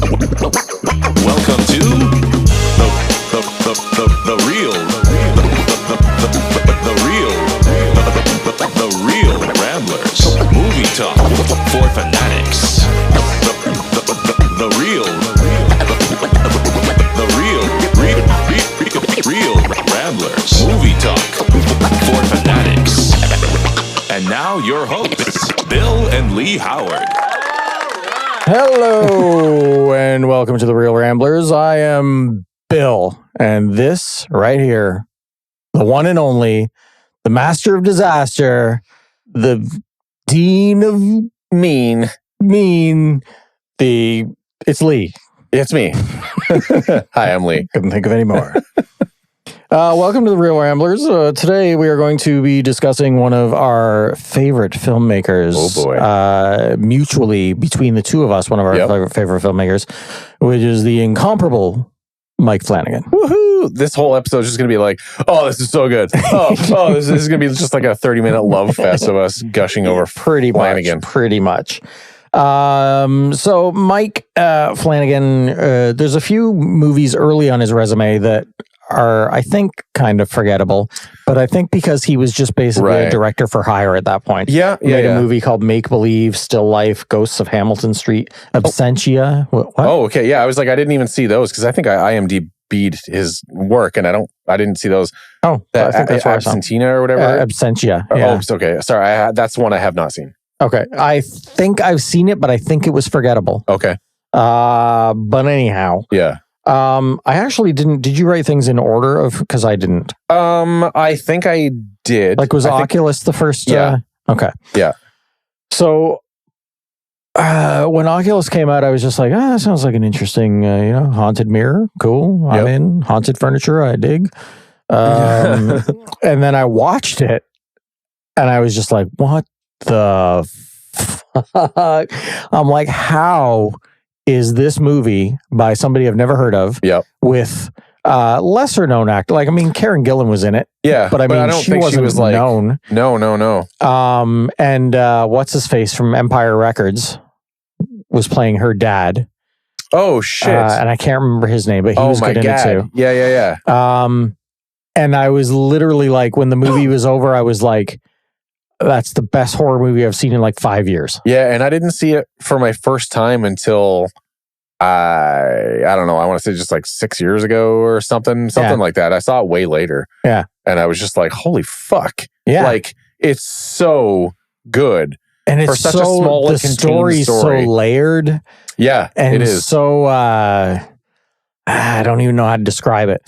Welcome to the real Ramblers movie talk for fanatics. The real Ramblers movie talk for fanatics. And now your hosts, Bill and Lee Howard. Hello, and welcome to the Real Ramblers. I am Bill, and this right here, the one and only, the master of disaster, the dean of mean, it's Lee. It's me. Hi, I'm Lee. Couldn't think of any more. Welcome to the Real Ramblers. Today we are going to be discussing one of our favorite filmmakers. Oh boy. Mutually, between the two of us, one of our favorite filmmakers, which is the incomparable Mike Flanagan. Woohoo! This whole episode is just going to be like, oh, this is so good. Oh, this is going to be just like a 30-minute love fest of us gushing over Flanagan. Pretty much. So Mike Flanagan, there's a few movies early on his resume that are, I think, kind of forgettable, but I think because he was just basically a director for hire at that point. He made a movie called Make Believe, Still Life, Ghosts of Hamilton Street, Absentia. What? Oh, okay. Yeah, I was like, I didn't even see those because I think I IMDb'd his work, and I didn't see those. Oh, I think that's Absentia or whatever. Absentia. Yeah. Oh, okay. Sorry, that's one I have not seen. Okay, I think I've seen it, but I think it was forgettable. Okay. But anyhow. Yeah. I actually didn't. Did you write things in order of? Because I didn't. I think I did. Like, was Oculus the first? Yeah. Okay. Yeah. So, when Oculus came out, I was just like, that sounds like an interesting, haunted mirror. Cool. I'm in. Haunted furniture. I dig. And then I watched it, and I was just like, what the fuck? I'm like, how is this movie by somebody I've never heard of with lesser known actor? Like, I mean, Karen Gillan was in it. Yeah. But I mean, don't think she was like, known. No. And what's his face from Empire Records was playing her dad. Oh, shit. And I can't remember his name, but he was good in it too. Yeah. And I was literally like, when the movie was over, I was like, that's the best horror movie I've seen in like 5 years. Yeah, and I didn't see it for my first time until I don't know, I want to say just like 6 years ago or something like that. I saw it way later. Yeah. And I was just like, holy fuck. Yeah. Like, it's so good. And it's such a small and contained story. So layered. Yeah, and it is. So I don't even know how to describe it.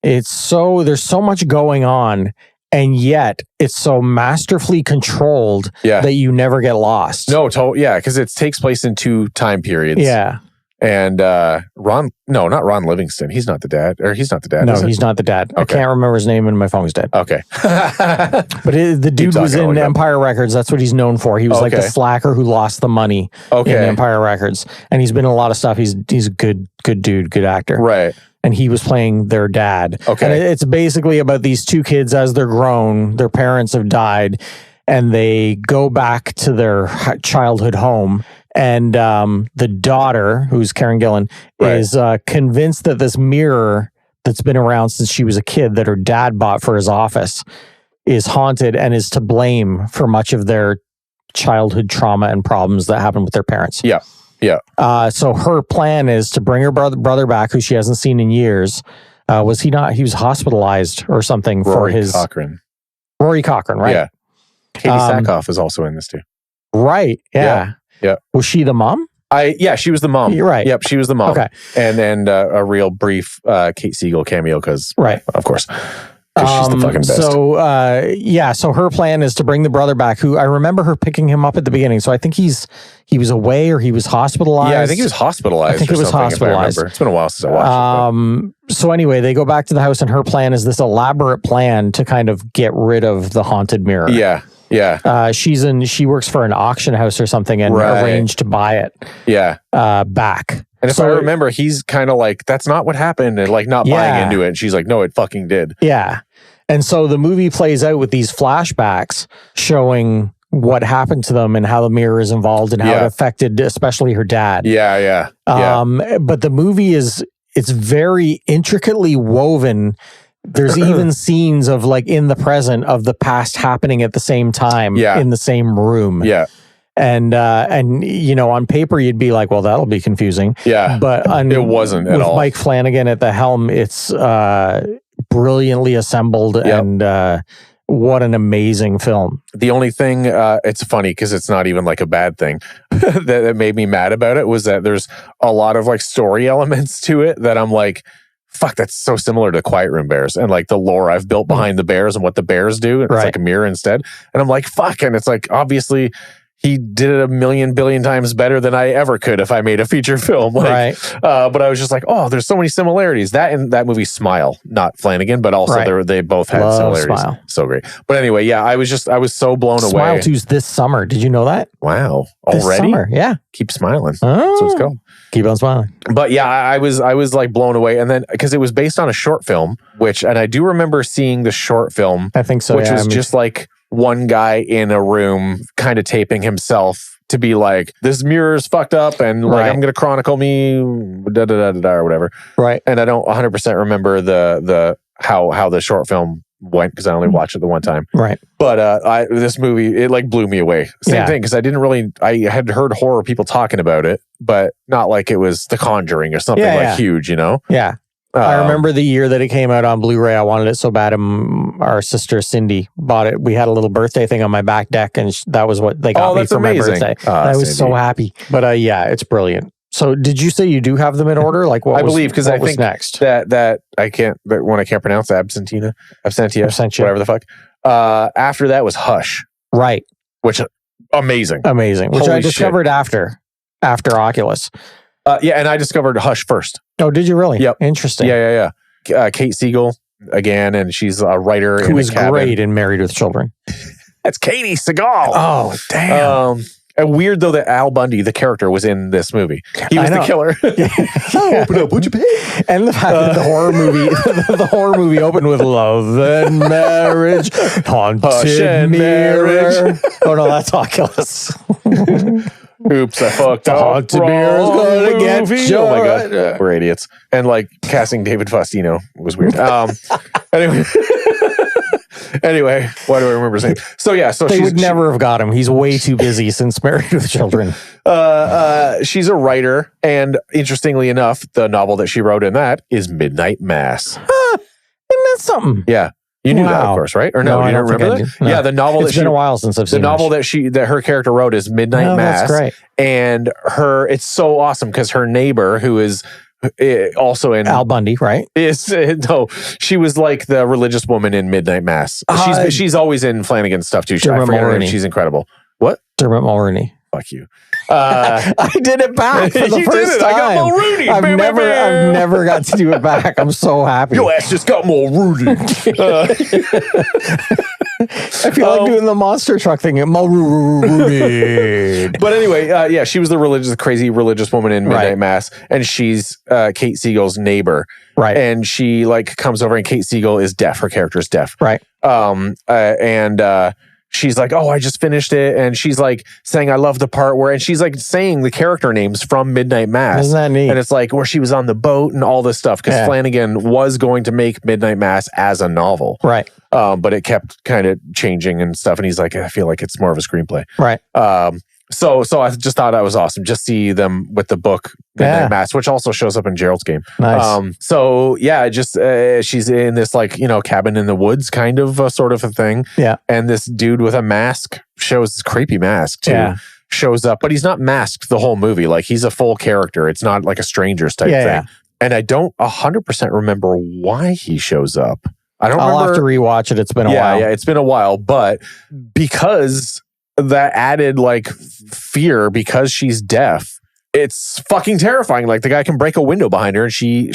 There's so much going on. And yet, it's so masterfully controlled that you never get lost. No, because it takes place in two time periods. Yeah. And not Ron Livingston. He's not the dad. Or he's not the dad. No, he's not the dad. Okay. I can't remember his name and my phone was dead. Okay. But the dude was in Empire Records. That's what he's known for. He was like the slacker who lost the money in Empire Records. And he's been in a lot of stuff. He's a good dude, good actor. Right. And he was playing their dad. Okay. And it's basically about these two kids as they're grown. Their parents have died. And they go back to their childhood home. And the daughter, who's Karen Gillan, is convinced that this mirror that's been around since she was a kid that her dad bought for his office is haunted and is to blame for much of their childhood trauma and problems that happened with their parents. Yeah. Yeah. So her plan is to bring her brother back, who she hasn't seen in years. Was he not? He was hospitalized or something Rory Cochrane, right? Yeah. Katie Sackhoff is also in this too. Right. Yeah. Was she the mom? She was the mom. You're right. Yep, she was the mom. Okay. And a real brief Kate Siegel cameo because, of course. Because she's the fucking best. So her plan is to bring the brother back, who I remember her picking him up at the beginning. So I think he was away or he was hospitalized. Yeah, I think he was hospitalized. I think it was hospitalized. It's been a while since I watched it. So anyway, they go back to the house and her plan is this elaborate plan to kind of get rid of the haunted mirror. Yeah. She works for an auction house or something and arranged to buy it. Yeah. Back. And if I remember, he's kind of like, that's not what happened, and like not buying into it. And she's like, no, it fucking did. Yeah. And so the movie plays out with these flashbacks showing what happened to them and how the mirror is involved and how it affected especially her dad. Yeah. But the movie it's very intricately woven. There's even scenes of like in the present of the past happening at the same time in the same room. Yeah. And you know, on paper you'd be like, well, that'll be confusing. Yeah. But it wasn't at all. With Mike Flanagan at the helm, it's brilliantly assembled and what an amazing film. The only thing, it's funny because it's not even like a bad thing that made me mad about it was that there's a lot of like story elements to it that I'm like, fuck, that's so similar to Quiet Room Bears and like the lore I've built behind the bears and what the bears do. And it's like a mirror instead. And I'm like, fuck. And it's like, obviously he did it a million billion times better than I ever could if I made a feature film. Like, but I was just like, oh, there's so many similarities. That and that movie Smile, not Flanagan, but also they both had similarities. Smile. So great. But anyway, yeah, I was so blown away. Smile 2's this summer. Did you know that? Wow. This already? Summer, yeah. Keep smiling. That's what it's called. Keep on smiling. But yeah, I was like blown away. And then because it was based on a short film, and I do remember seeing the short film. I think so. Which was just like one guy in a room kind of taping himself to be like, this mirror is fucked up and like I'm going to chronicle me or whatever. Right. And I don't 100% remember the how the short film went because I only watched it the one time. Right. But this movie, it like blew me away. Same thing because I had heard horror people talking about it, but not like it was The Conjuring or something huge, you know? Yeah. I remember the year that it came out on Blu-ray. I wanted it so bad. Our sister Cindy bought it. We had a little birthday thing on my back deck, and that was what they got me for my birthday. I was so happy. But yeah, it's brilliant. So, did you say you do have them in order? Like what? I believe because I think next that I can't. That one I can't pronounce. Absentia, whatever the fuck. After that was Hush, right? Which amazing. Which Holy I discovered after Oculus. Yeah, and I discovered Hush first. Oh, did you really? Yep. Interesting. Yeah. Kate Siegel again, and she's a writer who is great in Married with Children. That's Katie Seagal. Oh, damn. And weird though that Al Bundy, the character, was in this movie. He was the killer. Open up, would you pay? And the fact that the horror movie opened with Love and Marriage, Haunted Mirror. Oh no, that's Oculus. Oops, I fucked up. Haunted Mirror is gonna get you. Oh my god, we're idiots. And like casting David Faustino was weird. Anyway, why do I remember his name? So yeah, they would never have got him. He's way too busy since Married with Children. She's a writer, and interestingly enough, the novel that she wrote in that is Midnight Mass. Isn't that something? Yeah. You knew that, of course, right? Or no, you don't remember that? No. Yeah, the novel it's been a while since I've seen the novel that her character wrote is Midnight Mass. That's great. And it's so awesome because her neighbor, who is also in Al Bundy, right? She was like the religious woman in Midnight Mass. She's always in Flanagan stuff too. I forget her name. She's incredible. What? Dermot Mulroney. Fuck you. I did it back for the first time. I got Mulrooney. I've never got to do it back. I'm so happy. Your ass just got Mulrooney. I feel like doing the monster truck thing at Mulrooney. But anyway, she was the crazy religious woman in Midnight Mass, and she's Kate Siegel's neighbor. Right. And she like comes over, and Kate Siegel is deaf. Her character is deaf. Right. She's like, oh, I just finished it. And she's like saying, I love the part where, and she's like saying the character names from Midnight Mass. Isn't that neat? And it's like where she was on the boat and all this stuff. Because Flanagan was going to make Midnight Mass as a novel. Right. But it kept kind of changing and stuff. And he's like, I feel like it's more of a screenplay. Right. So I just thought that was awesome. Just see them with the book Midnight Mass, which also shows up in Gerald's Game. Nice. She's in this like, cabin in the woods kind of sort of a thing. Yeah. And this dude with a mask shows this creepy mask too. Shows up, but he's not masked the whole movie. Like he's a full character. It's not like a Strangers type thing. Yeah. And I don't 100% remember why he shows up. I'll have to rewatch it. It's been a while. Yeah, it's been a while, but because that added like fear because she's deaf, it's fucking terrifying. Like the guy can break a window behind her and she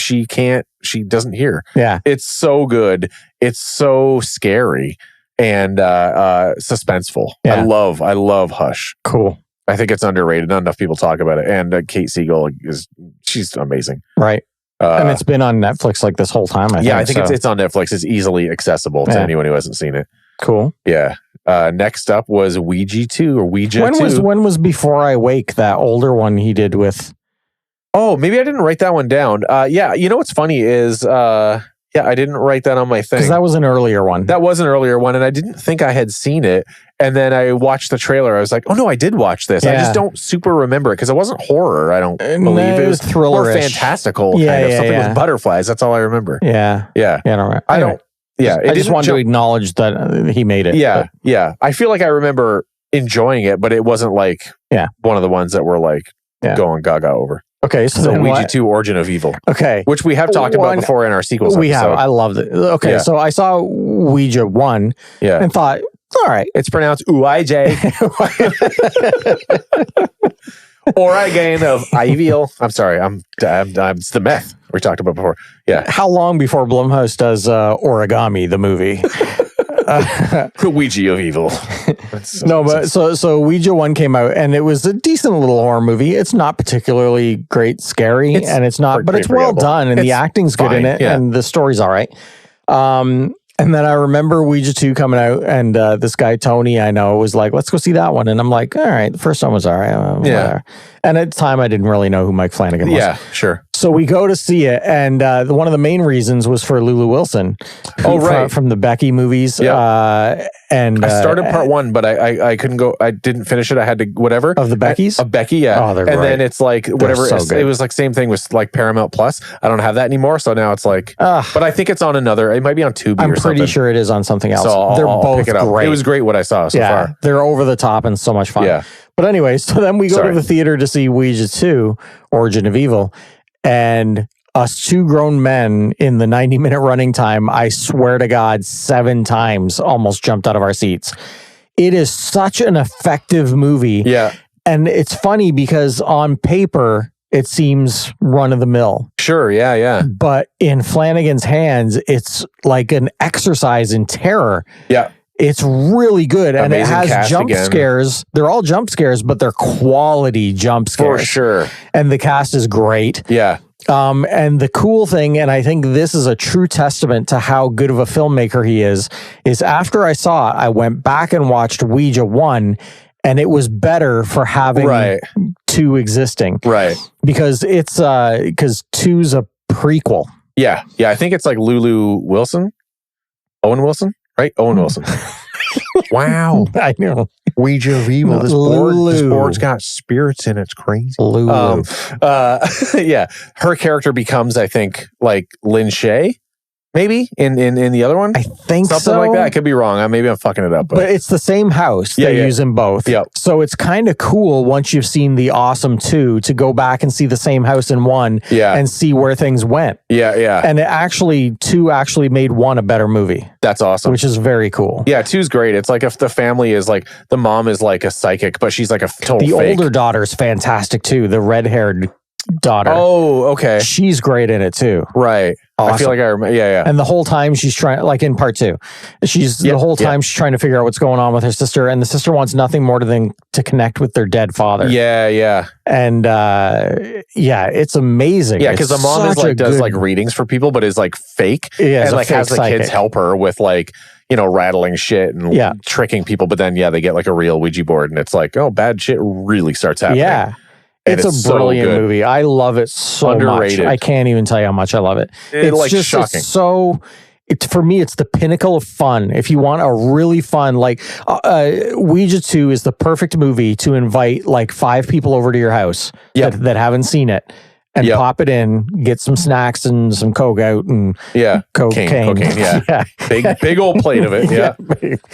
doesn't hear. Yeah. It's so good. It's so scary and suspenseful. Yeah. I love Hush. Cool. I think it's underrated. Not enough people talk about it. And Kate Siegel she's amazing. Right. And it's been on Netflix like this whole time. I think it's on Netflix. It's easily accessible to anyone who hasn't seen it. Cool. Yeah. Next up was Ouija 2 or Ouija 2. When was Before I Wake, that older one he did with... Oh, maybe I didn't write that one down. Yeah, you know what's funny is, I didn't write that on my thing. Because that was an earlier one. That was an earlier one, and I didn't think I had seen it. And then I watched the trailer. I was like, oh no, I did watch this. I just don't super remember it because it wasn't horror, I don't believe. It was thriller, fantastical kind of something with butterflies. That's all I remember. Yeah. Yeah. I don't. Yeah. I just wanted to acknowledge that he made it. Yeah. Yeah. I feel like I remember enjoying it, but it wasn't like one of the ones that were like going gaga over. Okay, so Ouija 2 Origin of Evil. Okay. Which we have talked about before in our sequels episode. We have. I loved it. Okay, so I saw Ouija 1 and thought, all right. It's pronounced Ouija. Oregon of Evil. I'm sorry. It's the meth we talked about before. Yeah. How long before Blumhouse does Origami, the movie? Ouija of Evil. So Ouija 1 came out and it was a decent little horror movie. It's not particularly great scary and it's not, but it's well done and the acting's good in it and the story's all right. And then I remember Ouija 2 coming out and this guy, Tony, I know, was like, let's go see that one. And I'm like, all right, the first one was all right. Whatever. And at the time, I didn't really know who Mike Flanagan was. Yeah, sure. So we go to see it. And one of the main reasons was for Lulu Wilson. From the Becky movies. Yep. And I started part 1, but I couldn't go. I didn't finish it. I had to whatever of the Beckys. Of Becky, yeah. Oh, they're and great. then it's like whatever. It was like same thing with like Paramount Plus. I don't have that anymore, so now it's like. But I think it's on another. It might be on Tubi. I'm or something. pretty sure it is on something else. So they're I'll both pick it up. great. It was great what I saw so far. They're over the top and so much fun. Yeah. But anyway, so then we go to the theater to see Ouija 2, Origin of Evil, and us two grown men in the 90-minute running time, I swear to God, 7 times almost jumped out of our seats. It is such an effective movie. Yeah. And it's funny because on paper, it seems run-of-the-mill. Sure, yeah. But in Flanagan's hands, it's like an exercise in terror. Yeah. It's really good. And Amazing it has jump scares. They're all jump scares, but they're quality jump scares. For sure. And the cast is great. Yeah. And the cool thing, and I think this is a true testament to how good of a filmmaker he is after I saw it, I went back and watched Ouija 1, and it was better for having 2 existing. Right. Because it's, because 2's a prequel. Yeah. Yeah. I think it's like Lulu Wilson. Owen Wilson? Right? Owen Wilson. Wow. I know. Ouija of Evil. This board's got spirits in it. It's crazy. Lulu. Yeah. Her character becomes, I think, like Lin Shaye. Maybe in the other one? I think something like that. I could be wrong. Maybe I'm fucking it up. But it's the same house they use in both. Yep. So it's kind of cool once you've seen the Awesome 2 to go back and see the same house in 1 and see where things went. Yeah, yeah. And 2 actually made 1 a better movie. That's awesome. Which is very cool. Yeah, 2's great. It's like if the family is like, the mom is like a psychic, but she's like a total The fake. older daughter's fantastic too. The red-haired daughter. Oh, okay. She's great in it too. Right. Awesome. I feel like I remember. Yeah. And the whole time she's trying, like in part 2, she's she's trying to figure out what's going on with her sister, and the sister wants nothing more than to connect with their dead father. Yeah. And it's amazing. Yeah, because the mom does like readings for people, but is like fake. Yeah, and like has the kids help her with like, rattling shit and tricking people. But then they get like a real Ouija board, and it's like, oh, bad shit really starts happening. Yeah. It's a brilliant movie. I love it so Underrated. much. I can't even tell you how much I love it. It's like just shocking. For me, it's the pinnacle of fun. If you want a really fun, like Ouija 2 is the perfect movie to invite like 5 people over to your house that haven't seen it. And pop it in, get some snacks and some Coke out and cocaine. Yeah. Big old plate of it.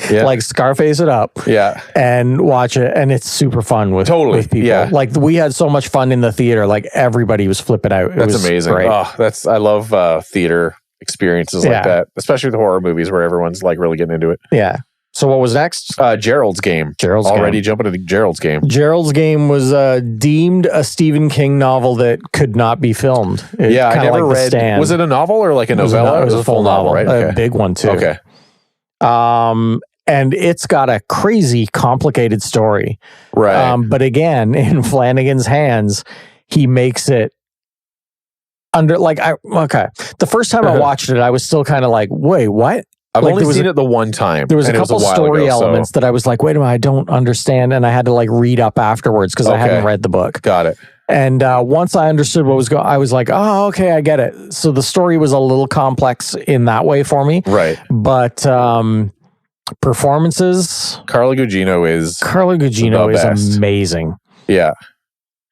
Yeah. Like Scarface it up. Yeah. And watch it. And it's super fun with people. Yeah. Like we had so much fun in the theater. Like everybody was flipping out. It was amazing. Great. Oh, I love theater experiences like that, especially with horror movies where everyone's like really getting into it. Yeah. So what was next? Gerald's Game. Already jumping into Gerald's Game. Gerald's Game was deemed a Stephen King novel that could not be filmed. I never read. Was it a novel or like a novella? It was a full novel, right? Okay. A big one too. Okay. And it's got a crazy, complicated story. Right. But again, in Flanagan's hands, he makes it the first time I watched it, I was still kind of like, wait, what? I've Like, only seen it the one time. There was a and it couple a while story ago, elements that I was like, wait a minute, I don't understand. And I had to like read up afterwards because I hadn't read the book. Got it. And once I understood what was going on, I was like, oh, okay, I get it. So the story was a little complex in that way for me. Right. But performances. Carla Gugino is amazing. Yeah.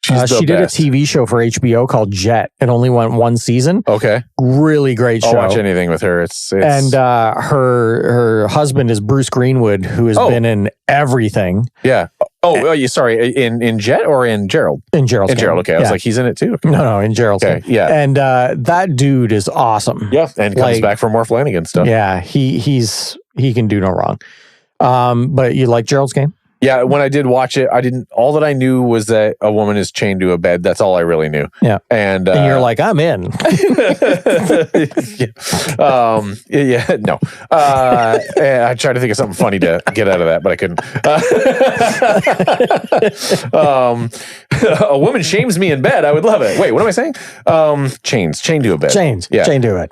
She did a TV show for HBO called Jet. It only went one season. Okay. Really great show. I'll watch anything with her. It's And her husband is Bruce Greenwood, who has been in everything. Yeah. Sorry. In Jet or in Gerald? In Gerald. In Gerald. Okay. I was like, he's in it too. Okay. No, in Gerald. Okay. Yeah. And that dude is awesome. Yeah. And comes back for more Flanagan stuff. Yeah. He can do no wrong. But you like Gerald's Game? Yeah, when I did watch it, all that I knew was that a woman is chained to a bed. That's all I really knew. Yeah. And you're like, I'm in. No. I tried to think of something funny to get out of that, but I couldn't. A woman shames me in bed. I would love it. Wait, what am I saying? Chained to a bed. Chained to it.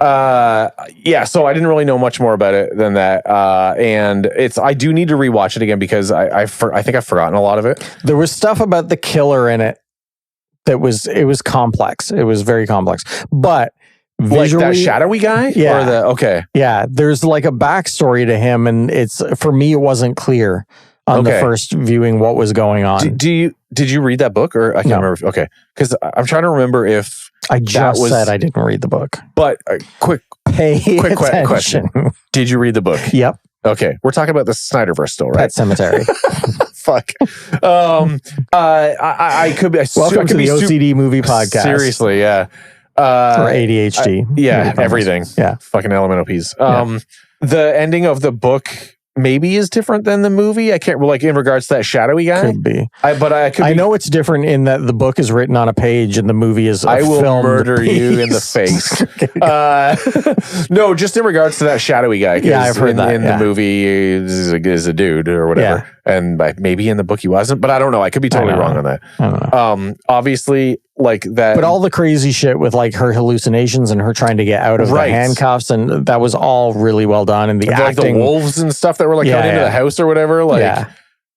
Yeah, so I didn't really know much more about it than that. And I do need to rewatch it again because I think I've forgotten a lot of it. There was stuff about the killer in it it was complex. It was very complex. But visually, like that shadowy guy? Yeah. Okay. Yeah. There's like a backstory to him, and for me, it wasn't clear on the first viewing what was going on. Did you read that book? Or I can't remember. Okay. Because I'm trying to remember if I just said I didn't read the book. But quick question. Did you read the book? Yep. Okay, we're talking about the Snyderverse still, right? Pet Cemetery. Fuck. I could be. Welcome to the OCD movie podcast. Seriously, yeah. Or ADHD. Everything. Yeah. Fucking elemental P's. The ending of the book maybe is different than the movie. I can't, like, in regards to that shadowy guy. Could be. I know it's different in that the book is written on a page and the movie is I will murder you in the face. No, just in regards to that shadowy guy. Yeah, I've heard that. In the movie is a dude or whatever. Yeah. And maybe in the book he wasn't, but I don't know. I could be totally wrong on that. I don't know. Obviously, like that. But all the crazy shit with like her hallucinations and her trying to get out of the handcuffs, and that was all really well done. And the acting, like the wolves and stuff that were like coming into the house or whatever. Like,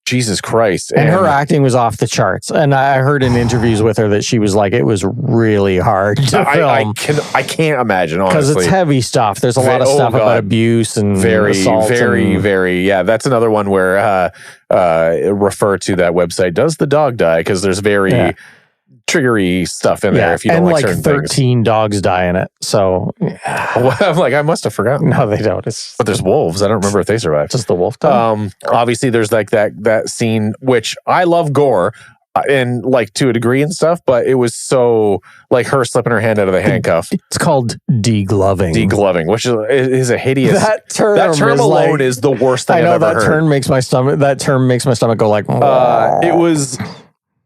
Jesus Christ. And her acting was off the charts. And I heard in interviews with her that she was like, it was really hard to film. I can't imagine, honestly. Because it's heavy stuff. There's a lot of stuff about abuse and assault. Very. Yeah, that's another one where refer to that website. Does the dog die? Because there's very triggery stuff in there if you don't like certain 13 dogs die in it. So I'm like, I must have forgotten. No, they don't. But there's wolves. I don't remember if they survived. Just the wolf dog. Obviously there's like that scene, which I love gore and like to a degree and stuff, but it was so like her slipping her hand out of the handcuff. It's called degloving, which is a hideous. That term alone is the worst thing I've ever heard. That term makes my stomach go like. It was.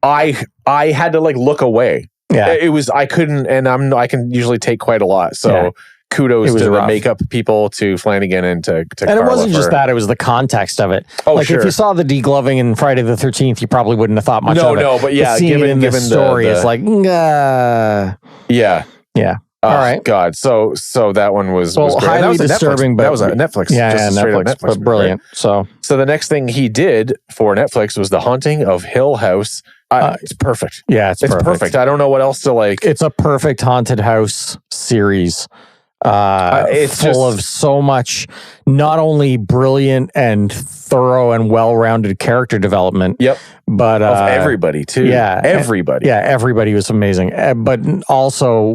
I had to like look away. Yeah, it was. I couldn't, and I can usually take quite a lot. So kudos to the makeup people, to Flanagan, and to and Carla. It wasn't just that; it was the context of it. Oh, like if you saw the degloving in Friday the 13th, you probably wouldn't have thought much of it. No, but yeah, given the story, it's like, yeah. All right, God. So that one was highly disturbing, but that was a Netflix. Netflix, but brilliant. Right? So the next thing he did for Netflix was The Haunting of Hill House. It's perfect. Yeah, it's perfect. I don't know what else to like. It's a perfect haunted house series. It's full of so much, not only brilliant and thorough and well-rounded character development. Yep. But of everybody too. Yeah, everybody. Everybody was amazing. But also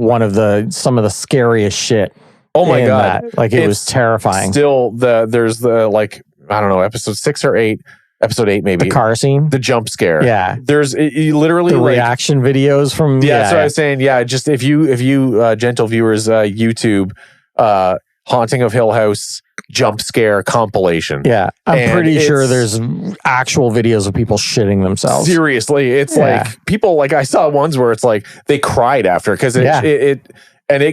some of the scariest shit. Oh my God! It was terrifying. Still, there's the like, I don't know, episode 6 or 8. Episode 8, maybe. The car scene? The jump scare. Yeah. There's literally the reaction videos from... that's what I was saying. Yeah, just if you gentle viewers, YouTube, Haunting of Hill House jump scare compilation. Yeah. I'm pretty sure there's actual videos of people shitting themselves. Seriously. It's like, people, like I saw ones where it's like, they cried after, because it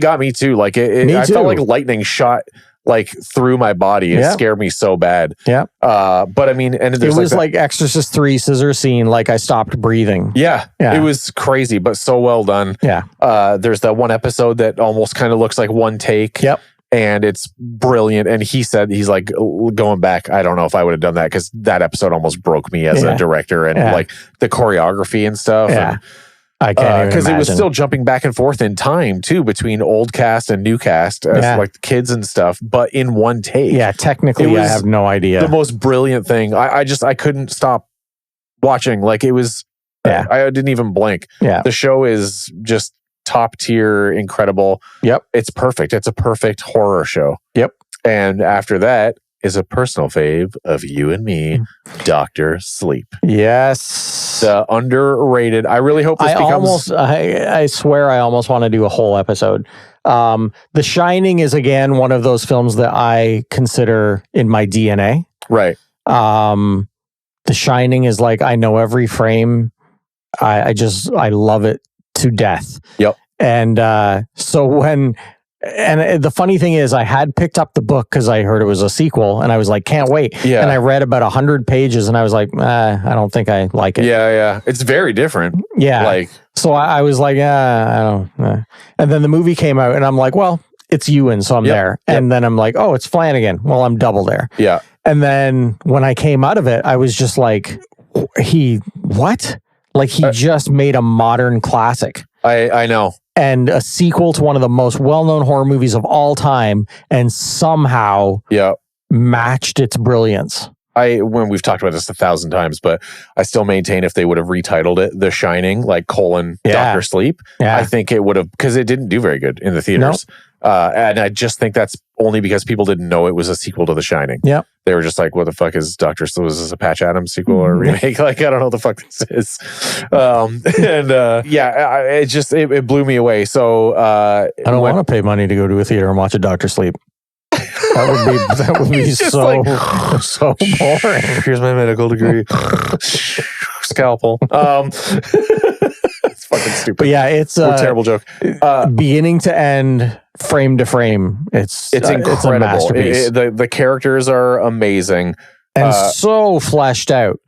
got me too. Like, I felt like lightning shot like through my body. It scared me so bad. Yeah. But I mean, and it was like Exorcist 3 scissor scene. Like I stopped breathing. Yeah. It was crazy, but so well done. Yeah. There's that one episode that almost kind of looks like one take. Yep. and it's brilliant. And he said, he's like, going back, I don't know if I would have done that, because that episode almost broke me as a director, and like the choreography and stuff. Yeah. I can't even because it was imagine. still jumping back and forth in time too, between old cast and new cast, as like the kids and stuff, but in one take. Yeah, technically, I have no idea. The most brilliant thing. I couldn't stop watching. Like, it was, I didn't even blink. Yeah. The show is just top tier, incredible. Yep. It's perfect. It's a perfect horror show. Yep. And after that is a personal fave of you and me, Dr. Sleep. Yes. The underrated. I really hope this becomes... I swear I almost want to do a whole episode. The Shining is, again, one of those films that I consider in my DNA. Right. The Shining is like, I know every frame. I love it to death. Yep. And and the funny thing is, I had picked up the book because I heard it was a sequel, and I was like, can't wait. Yeah. And I read about 100 pages, and I was like, I don't think I like it. Yeah. It's very different. Yeah. Like, so I was like, I don't. And then the movie came out, and I'm like, well, it's Ewan, so I'm there. And then I'm like, oh, it's Flanagan. Well, I'm double there. Yeah. And then when I came out of it, I was just like, what? Like, he just made a modern classic. I know. And a sequel to one of the most well-known horror movies of all time, and somehow matched its brilliance. When we've talked about this 1,000 times, but I still maintain if they would have retitled it The Shining, like Dr. Sleep, I think it would have, because it didn't do very good in the theaters. And I just think that's only because people didn't know it was a sequel to The Shining. Yep. They were just like, what the fuck is Dr. Sleep? Was this a Patch Adams sequel or a remake? Like, I don't know what the fuck this is. It blew me away. So I don't want to pay money to go to a theater and watch a Dr. Sleep. That would be so boring. Here's my medical degree. Scalpel. It's fucking stupid. But yeah, it's a terrible joke. Beginning to end, frame to frame. It's incredible. It's a masterpiece. The characters are amazing and so fleshed out.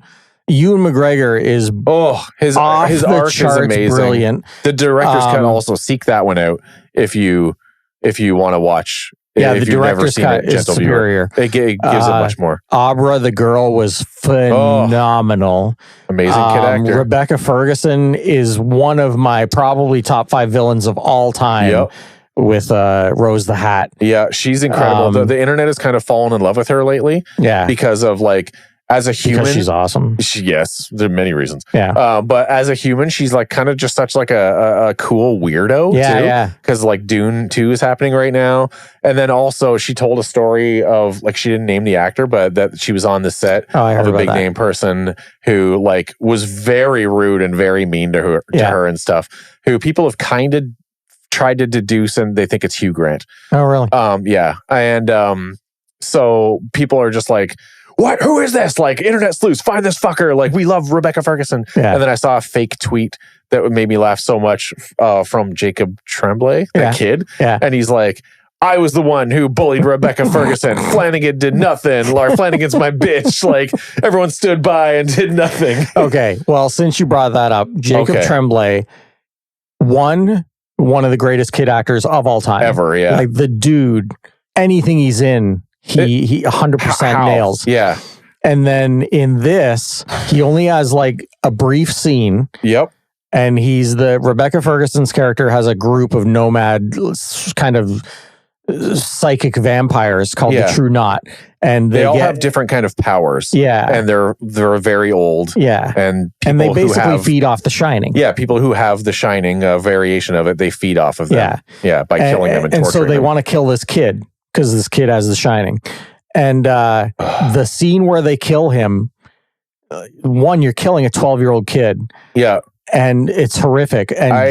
Ewan McGregor is his arc is amazing. Brilliant. The director's cut, also seek that one out if you want to watch. Yeah, the director's cut is superior. It gives it much more. Abra, the girl, was phenomenal. Amazing kid actor. Rebecca Ferguson is one of my probably top 5 villains of all time. With Rose the Hat. Yeah, she's incredible. The internet has kind of fallen in love with her lately. Yeah. Because of like, as a human, because she's awesome. Yes, there are many reasons. Yeah. But as a human, she's like kind of just such like a cool weirdo. Yeah, too. yeah. Because like Dune 2 is happening right now. And then also she told a story of, like, she didn't name the actor, but that she was on the set of a big name person who like was very rude and very mean to her and stuff, who people have kind of tried to deduce, and they think it's Hugh Grant. Oh, really? Yeah. And so people are just like, what? Who is this? Like, internet sleuths, find this fucker. Like, we love Rebecca Ferguson. Yeah. And then I saw a fake tweet that made me laugh so much from Jacob Tremblay, that kid. Yeah. And he's like, I was the one who bullied Rebecca Ferguson. Flanagan did nothing. Flanagan's my bitch. Like, everyone stood by and did nothing. Okay. Well, since you brought that up, Jacob Tremblay, one of the greatest kid actors of all time. Ever, yeah. Like, the dude, anything he's in, he 100% nails. Yeah. And then in this, he only has like a brief scene. Yep. And Rebecca Ferguson's character has a group of nomad kind of psychic vampires called the True Knot. And they all have different kind of powers. Yeah. And they're very old. Yeah. And they basically feed off The Shining. Yeah, people who have The Shining, a variation of it, they feed off of them. Yeah. Yeah, by killing them and torturing them. And so they want to kill this kid because this kid has The Shining. And the scene where they kill him, you're killing a 12-year-old kid. Yeah. And it's horrific. And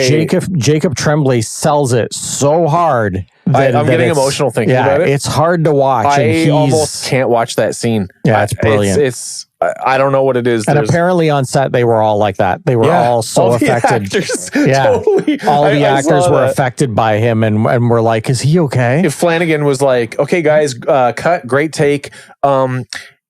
Jacob Tremblay sells it so hard. I'm getting emotional thinking about it. It's hard to watch. I almost can't watch that scene. Yeah, it's brilliant. It's I don't know what it is. And apparently on set, they were all like that. They were all so affected. Totally. All the actors were affected by him and were like, is he okay? If Flanagan was like, okay, guys, cut, great take.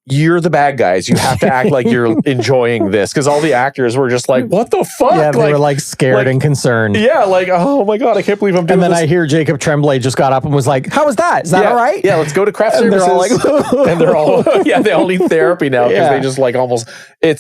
you're the bad guys. You have to act like you're enjoying this, because all the actors were just like, what the fuck? Yeah, they were like scared and concerned. Yeah, like, oh my God, I can't believe I'm doing this. And then I hear Jacob Tremblay just got up and was like, how was that? Is that all right? Yeah, let's go to craft And services. they're all like, and they're all, they all need therapy now because they just like almost, I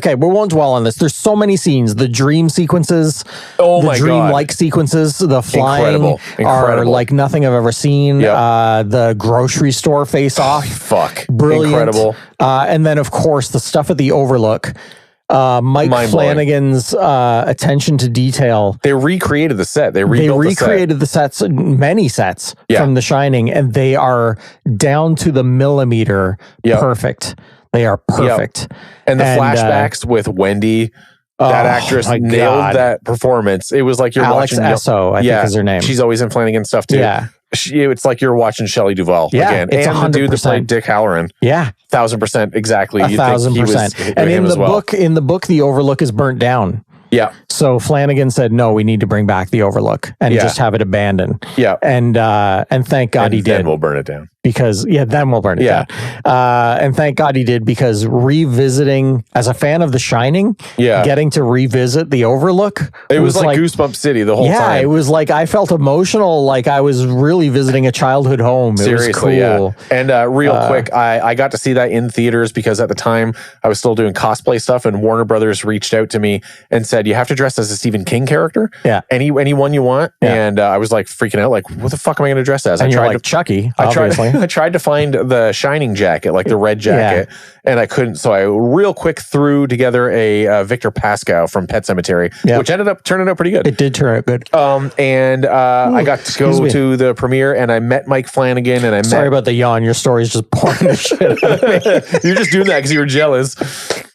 can't. We won't dwell on this. There's so many scenes, the dream sequences, the dream-like sequences, the flying are like nothing I've ever seen. The grocery store face off. Fuck. Brilliant. Incredible. And then, of course, the stuff at the Overlook. Mike Flanagan's attention to detail. They recreated the set. They recreated the sets, many sets from The Shining, and they are down to the millimeter perfect. They are perfect. Yep. And the flashbacks with Wendy, that actress nailed that performance. It was like you're Alex watching Esso, I think is her name. She's always in Flanagan stuff too. Yeah. It's like you're watching Shelley Duvall again. It's and 100%. the dude that played Dick Halloran. Yeah. 1,000% exactly. 1,000%. And in the book, the Overlook is burnt down. Yeah. So Flanagan said, no, we need to bring back the Overlook and just have it abandoned. Yeah. And thank God he did. Then we'll burn it down. Because, then we'll burn it down. And thank God he did, because revisiting, as a fan of The Shining, getting to revisit the Overlook. It was like Goosebump City the whole time. Yeah, it was like, I felt emotional, like I was really visiting a childhood home. Seriously, it was cool. And real quick, I got to see that in theaters because at the time I was still doing cosplay stuff, and Warner Brothers reached out to me and said, you have to dress as a Stephen King character. Yeah. Anyone you want. Yeah. And I was like freaking out, like, what the fuck am I going to dress as? And you're like Chucky, obviously. I tried to find the Shining jacket, like the red jacket, and I couldn't. So I real quick threw together a Victor Pascow from Pet Sematary, which ended up turning out pretty good. It did turn out good. And I got to go to the premiere, and I met Mike Flanagan, and Sorry about the yawn. Your story's just pouring the shit out of me. You're just doing that because you were jealous.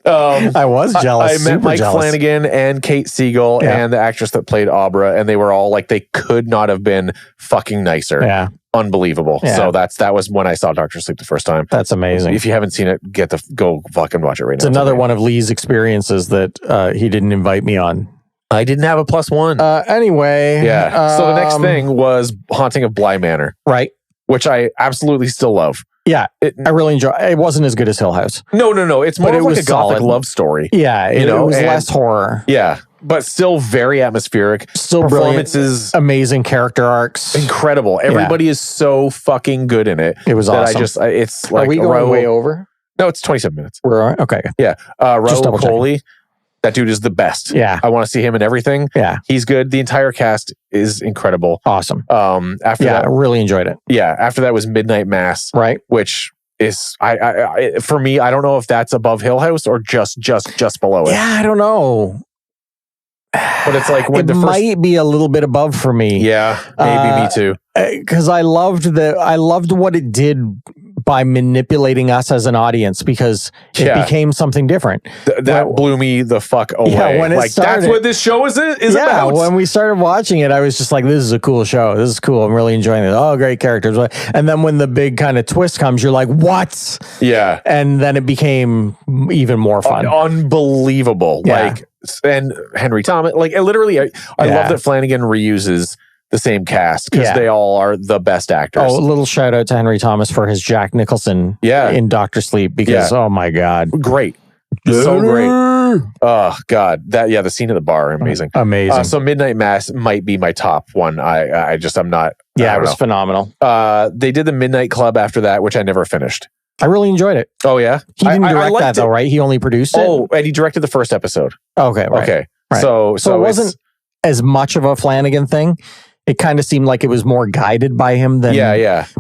I was jealous. I met Mike Flanagan and Kate Siegel and the actress that played Abra, and they were all like, they could not have been fucking nicer. Yeah. Unbelievable. Yeah. So that was when I saw Dr. Sleep the first time. That's amazing. If you haven't seen it, go fucking watch it right now. It's another one of Lee's experiences that he didn't invite me on. I didn't have a +1. Anyway. Yeah. So the next thing was Haunting of Bly Manor. Right. Which I absolutely still love. Yeah. I really enjoy it. It wasn't as good as Hill House. No. It's more like a gothic love story. Yeah. It was less horror. Yeah. But still very atmospheric. Still performances, amazing character arcs, incredible. Everybody is so fucking good in it. It was awesome. It's like, are we going way over? No, it's 27 minutes. We're okay. Yeah, Raoul Coley, that dude is the best. Yeah, I want to see him in everything. Yeah, he's good. The entire cast is incredible. Awesome. After that, I really enjoyed it. Yeah, after that was Midnight Mass, right? Which is for me, I don't know if that's above Hill House or just below it. Yeah, I don't know. But it's like when it might be a little bit above for me. Yeah, maybe me too. Because I loved what it did by manipulating us as an audience, because it became something different. That blew me the fuck away. Yeah, when it started, that's what this show is about. Yeah, when we started watching it, I was just like, this is a cool show. This is cool. I'm really enjoying it. Oh, great characters. And then when the big kind of twist comes, you're like, what? Yeah. And then it became even more fun. Unbelievable. Yeah. And Henry Thomas, literally, I love that Flanagan reuses the same cast because they all are the best actors. Oh, a little shout out to Henry Thomas for his Jack Nicholson in Dr. Sleep, because oh my God. Great. So great. Oh God. The scene at the bar, amazing. Amazing. So Midnight Mass might be my top one. I'm not. Yeah, it was phenomenal. They did the Midnight Club after that, which I never finished. I really enjoyed it. Oh yeah, he didn't direct that though, right? He only produced it. Oh, and he directed the first episode. Okay, right. Okay, right. So it wasn't as much of a Flanagan thing. It kind of seemed like it was more guided by him than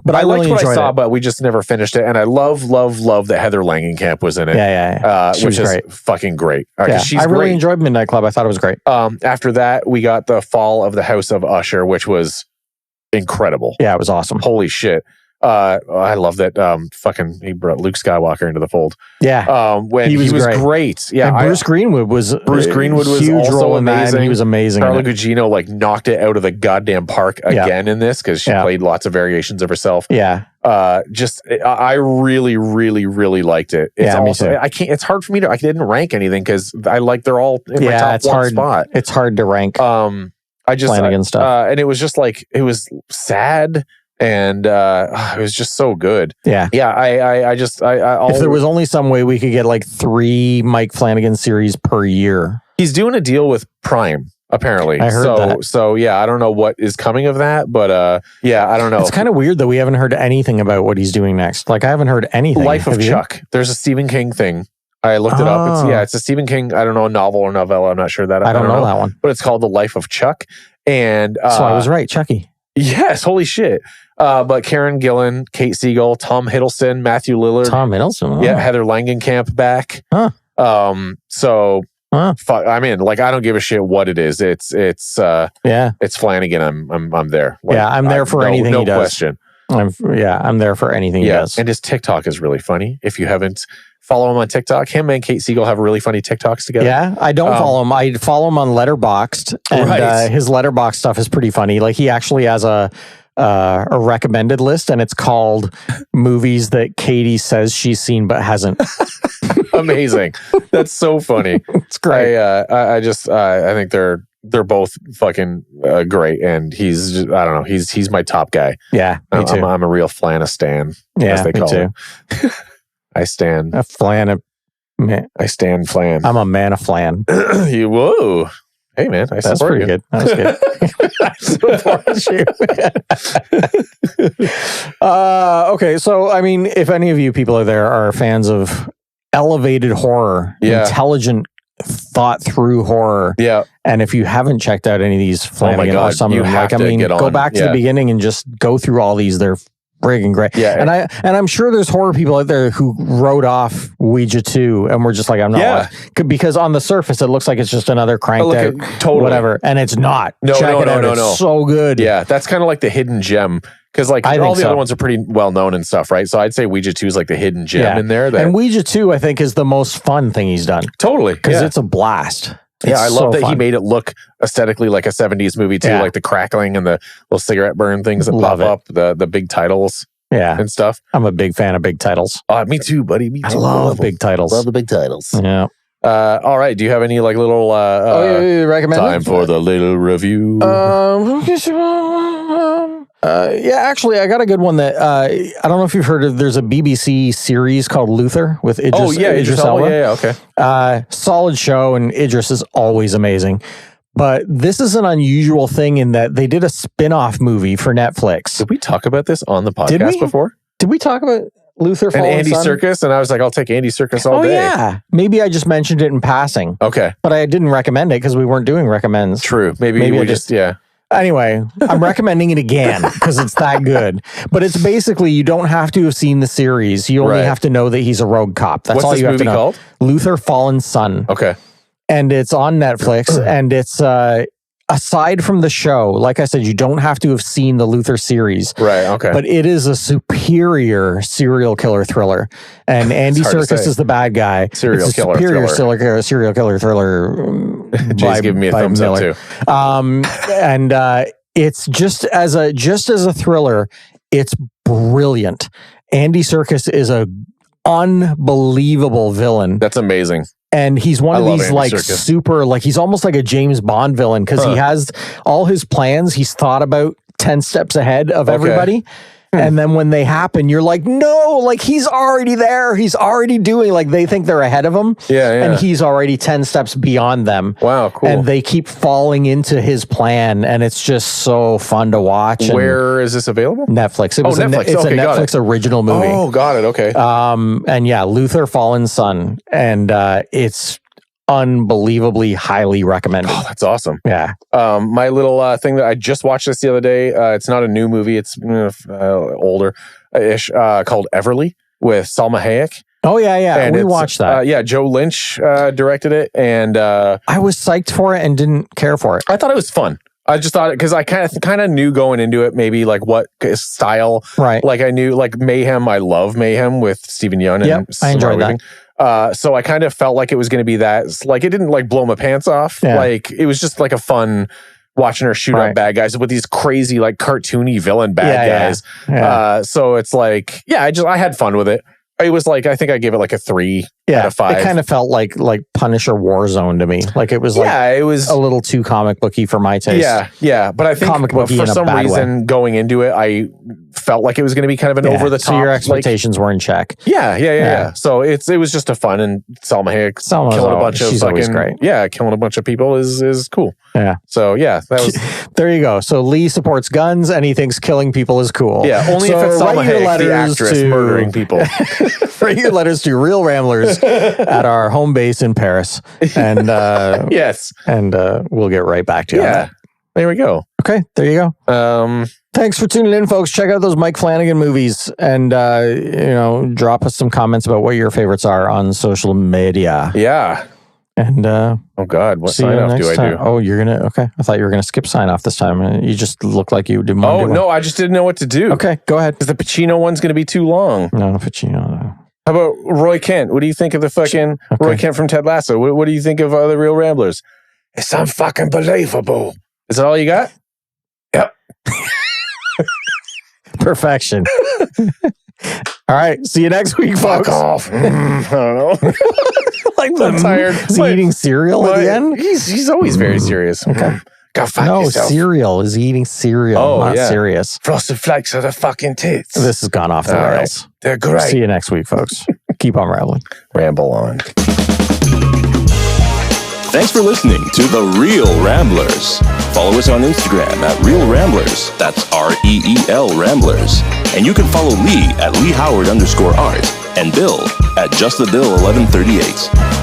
But I liked really what I saw, it. but we just never finished it. And I love that Heather Langenkamp was in it. Which is fucking great. She's I really enjoyed Midnight Club. I thought it was great. After that, we got the Fall of the House of Usher, which was incredible. Yeah, it was awesome. Holy shit. I love that he brought Luke Skywalker into the fold. Yeah. When he was great. Yeah. And Bruce Greenwood was huge also role in that, and he was amazing. Carla Gugino knocked it out of the goddamn park again in this, because she played lots of variations of herself. Yeah. I really, really, really liked it. It's also, I can't. It's hard for me to. I didn't rank anything because they're all in my top one spot. It's hard to rank. Flanagan stuff, and it was just it was sad. And it was just so good. Yeah. Yeah. If there was only some way we could get like 3 Mike Flanagan series per year. He's doing a deal with Prime, apparently. I heard that. So yeah, I don't know what is coming of that, but yeah, I don't know. It's kind of weird that we haven't heard anything about what he's doing next. Like, I haven't heard anything. Life of Chuck. There's a Stephen King thing. I looked it up. It's a Stephen King, I don't know, novel or novella. I'm not sure that. I don't know that one. But it's called The Life of Chuck. And so I was right, Chucky. Yes, holy shit. But Karen Gillan, Kate Siegel, Tom Hiddleston, Matthew Lillard. Tom Hiddleston? Oh. Yeah, Heather Langenkamp back. Huh. Fuck, I'm in. Like, I don't give a shit what it is. It's Flanagan. I'm there. Like, I'm there for anything he does. No question. I'm there for anything he does. And his TikTok is really funny. If you haven't follow him on TikTok, him and Kate Siegel have really funny TikToks together. Yeah, I don't follow him. I follow him on Letterboxd, and his Letterboxd stuff is pretty funny. Like, he actually has a recommended list, and it's called movies that Katie says she's seen but hasn't. Amazing. That's so funny. It's great. I think they're both fucking great, and he's just, I don't know, he's my top guy. Yeah, me too. I'm a real Flanistan, as they call him. I stand a Flan. I stand Flan. I'm a man of Flan. Whoa. Hey man, that's pretty good. That was good. I support you. Okay, so I mean, if any of you people out there are fans of elevated horror, intelligent, thought through horror, and if you haven't checked out any of these Flanagan or some of them, like, I mean, go back to the beginning and just go through all these. They're friggin' great. Yeah, and I'm sure there's horror people out there who wrote off Ouija 2 and we're just like, I'm not because on the surface it looks like it's just another cranked out whatever, and it's not. Check it out. It's so good. Yeah, that's kind of like the hidden gem, because like all the other ones are pretty well known and stuff, right? So I'd say Ouija 2 is like the hidden gem in there. And Ouija 2, I think, is the most fun thing he's done. Totally, because it's a blast. Yeah, I love that he made it look aesthetically like a 70s movie too, like the crackling and the little cigarette burn things that pop up, the big titles and stuff. I'm a big fan of big titles. Me too, buddy. Me too. I love big titles. Love the big titles. Yeah. All right. Do you have any like little recommend time for the little review? Actually, I got a good one that I don't know if you've heard of. There's a BBC series called Luther with Idris. Idris Elba. Okay. Solid show, and Idris is always amazing. But this is an unusual thing in that they did a spin-off movie for Netflix. Did we talk about this on the podcast before? Did we talk about Luther and Andy Serkis? And I was like, I'll take Andy Serkis all day. Yeah. Maybe I just mentioned it in passing. Okay. But I didn't recommend it because we weren't doing recommends. True. Maybe we just. Anyway, I'm recommending it again because it's that good. But it's basically, you don't have to have seen the series. You only have to know that he's a rogue cop. That's all you have to know. What's this movie called? Luther Fallen Son. Okay. And it's on Netflix, and it's aside from the show, like I said, you don't have to have seen the Luther series. Right, okay. But it is a superior serial killer thriller. And Andy Serkis is the bad guy. Serial killer thriller. Serial killer thriller. Jay's giving me a thumbs up too. And it's just as a thriller, it's brilliant. Andy Serkis is a unbelievable villain. That's amazing. And he's one of these like super, like he's almost like a James Bond villain because he has all his plans. He's thought about 10 steps ahead of everybody. And then when they happen, you're like, no, like he's already there. He's already doing, like they think they're ahead of him. And he's already 10 steps beyond them. Wow, cool. And they keep falling into his plan. And it's just so fun to watch. Where is this available? Netflix. Netflix. It's a Netflix original movie. Oh, got it. Okay. And yeah, Luther Fallen Son. And it's unbelievably highly recommended. Oh, that's awesome. Yeah. My little thing that I just watched this the other day, it's not a new movie, it's older-ish, called Everly with Salma Hayek. Oh, yeah. And we watched that. Joe Lynch directed it, and I was psyched for it and didn't care for it. I thought it was fun. I just thought it because I kind of knew going into it maybe like what style. Right. Like I knew like Mayhem. I love Mayhem with Stephen Yeun. And I enjoyed that. So I kind of felt like it was going to be that. Like it didn't like blow my pants off. Yeah. Like it was just like a fun watching her shoot up bad guys with these crazy like cartoony villain bad guys. Yeah. So it's like I had fun with it. It was like I think I gave it like a 3 Yeah, a 5. it kind of felt like Punisher Warzone to me. Like it was it was a little too comic booky for my taste. Yeah. But I think Comic booky for in a some bad reason going into it, I felt like it was going to be kind of an over the top. So your expectations were in check. Yeah. So it was just a fun, and Salma Hayek killing a bunch of she's always great. Yeah, killing a bunch of people is cool. Yeah. So that was there. You go. So Lee supports guns and he thinks killing people is cool. Yeah, only if it's Salma Hayek, the actress, murdering people. Write your letters to Real Ramblers at our home base in Paris, and yes, and we'll get right back to you. Yeah, there we go. Okay, there you go. Thanks for tuning in, folks. Check out those Mike Flanagan movies, and drop us some comments about what your favorites are on social media. Yeah. And oh God, what sign off do I do? Oh, you're gonna okay. I thought you were gonna skip sign off this time. You just looked like you did. Oh no, I just didn't know what to do. Okay, go ahead. Because the Pacino one's gonna be too long. No, Pacino. How about Roy Kent? What do you think of the fucking Roy Kent from Ted Lasso? What do you think of the Real Ramblers? It's unfucking believable. Is that all you got? Yep. Perfection. All right. See you next week, folks. Fuck off. I don't know. I'm tired. Is he eating cereal at the end? He's always very serious. Okay. Go fuck yourself. Cereal. Is he eating cereal? Oh, not serious. Frosted Flakes are the fucking tits. This has gone off the rails. Right. They're great. See you next week, folks. Keep on rambling. Ramble on. Thanks for listening to The Real Ramblers. Follow us on Instagram at Real Ramblers. That's REEL Ramblers. And you can follow Lee at Lee Howard _art and Bill at JustTheBill1138.